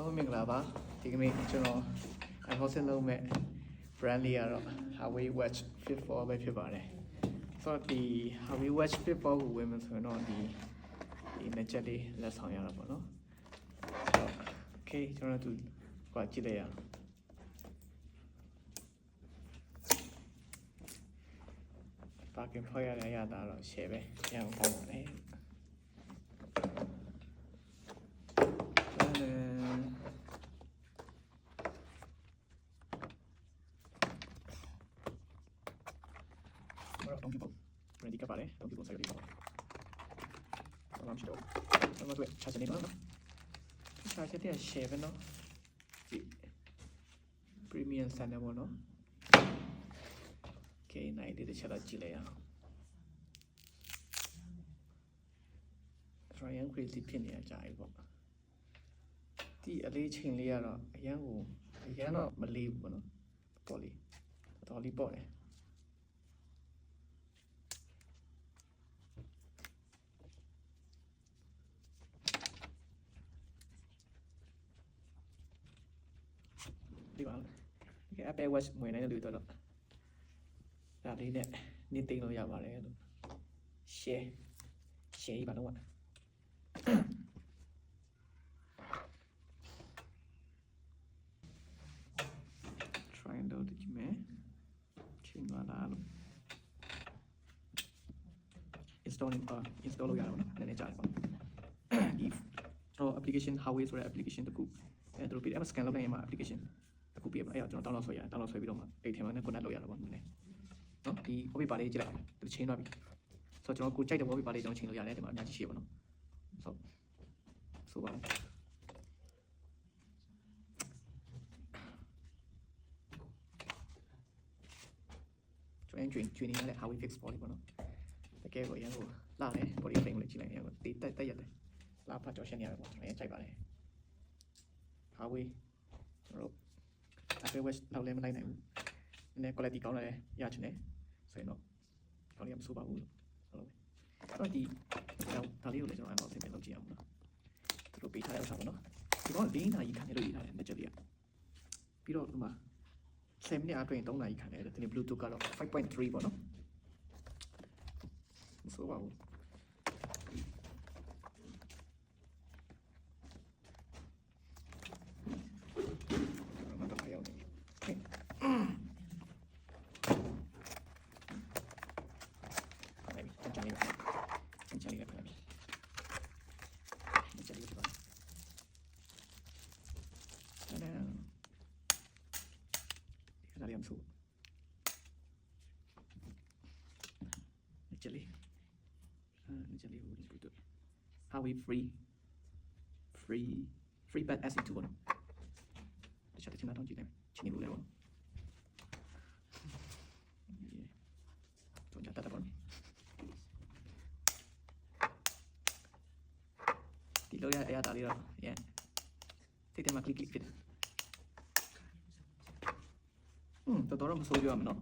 Hello မင်္ဂလာပါဒီကနေ့ကျွန်တော် unboxing လုပ်မဲ့ brand လေးကတော့ Huawei Watch Flip 4ပဲဖြစ်ပါတယ်ဆိုတော့ဒီ Huawei Watch Flip 4ကိုဝင်မယ်ဆိုရင်တော့ဒီနှစ်ချက်လေးလက်ဆောင်ရတာပေါ့နော်ဆိုတော့ okay ကျွန်တော်တို့ဟိုကြည့်လိုက်ရအောင်ပါကင်ဖောက်ရရတာတော့ share ပဲရအောင်ကောင်းပါတယ်Don't people ready ka pare don't people say ready ka pare am chito am tu charge ni ba no charge te share no ji premium channel bo no okay နိုင်တဲ့ချက်တော့ကြည့်လိုက်အောင် Ryan crazy ဖြစ်နေကြပြီပေါ့ဒီအလေးချိန်လေးကတော့အရန်တော့မလေးဘူးပေါ့နော်တော်လေးပေါ့တယ်ဒီပါဒီ Apple Watch ဝင်နေတဲ့လူတွေတော့ဒါလေးနဲ့နေသိမ်းလို့ရပါတယ်လို့ share ကြီးပါတော့Triangle ဒီမဲ့ချိန်လာတာလို့ install လို့ရတော့နော်နည်းနည်းကြာတယ်ပေါ့ဒီကျွန်တော် application Huawei ဆိုတဲ့ application တခုသူတို့ပြတယ် scan လုပ်နိုင်ရမှာ application တခုပြပါအဲ့တော့ကျွန်တော် download ဆွဲရတယ် download ဆွဲပြီးတော့မှအဲ့ထဲမှာနဲ့ connect လုပ်ရတာပေါ့နည်းနည်းနော်ဒီ wallpaper လေးကြည့်လိုက်ဒီချိန်သွားပြီဆိုတော့ကျွန်တော်ကိုကြိုက်တဲ့ wallpaper လေးကျွန်တော်ချိန်လို့ရတယ်ဒီမှာအများကြီးရှိပါတော့ဆိုပါကျွင်းနေရတဲ့ Huawei Fix ပေါ်လေးပေါ့နော်တကယ်ကိုအရင်ကလာတယ်ပေါ်လေးသိမ်းလို့ကြည့်လိုက်ရင်တေးတက်ရတယ်လာဖတ်ကြောရှင်းနေရတယ်ပေါ့ကျွန်တော်ကြိုက်ပါတယ် Huawei ကျွန်တော်တို့ Apple Watch လောက်လည်းမနိုင်နိုင်ဘူးနည်းနည်း quality ကောင်းတယ်ရချင်တယ်ဆိုရင်တော့ကောင်းရမဆိုးပါဘူးဟုတ်လားအဲ့တော့ဒီဒါလေးကိုလည်းကျွန်တော်အမှအဆင်ပြေလုပ်ကြည့်အောင်နော်သူတို့ပေးထားတဲ့ဥစ္စာပေါ့နော်ဒီကောင်၄နာရီခံနေလို့ရထားတယ်နှစ်ချက်လေးကပြီးတော့ဒီမှာ10မိနစ်အတွင်း3နာရီခံတယ်ဒီနေ့ Bluetooth ကတော့ 5.3 ပေါ့နော်ဆိုပါဘူးJelly Huawei free bad SE2 ပေါ့တခြားတစ်ချက်တော့ကြည့်လိုက်ချင်းနေလို့လည်းပေါ့တော့ကြတာပေါ့ဒီလိုရတာလေးတော့စိတ်ထဲမှာ click ဖြစ်တယ်တော်တော်မဆိုးကြရမယ်နော်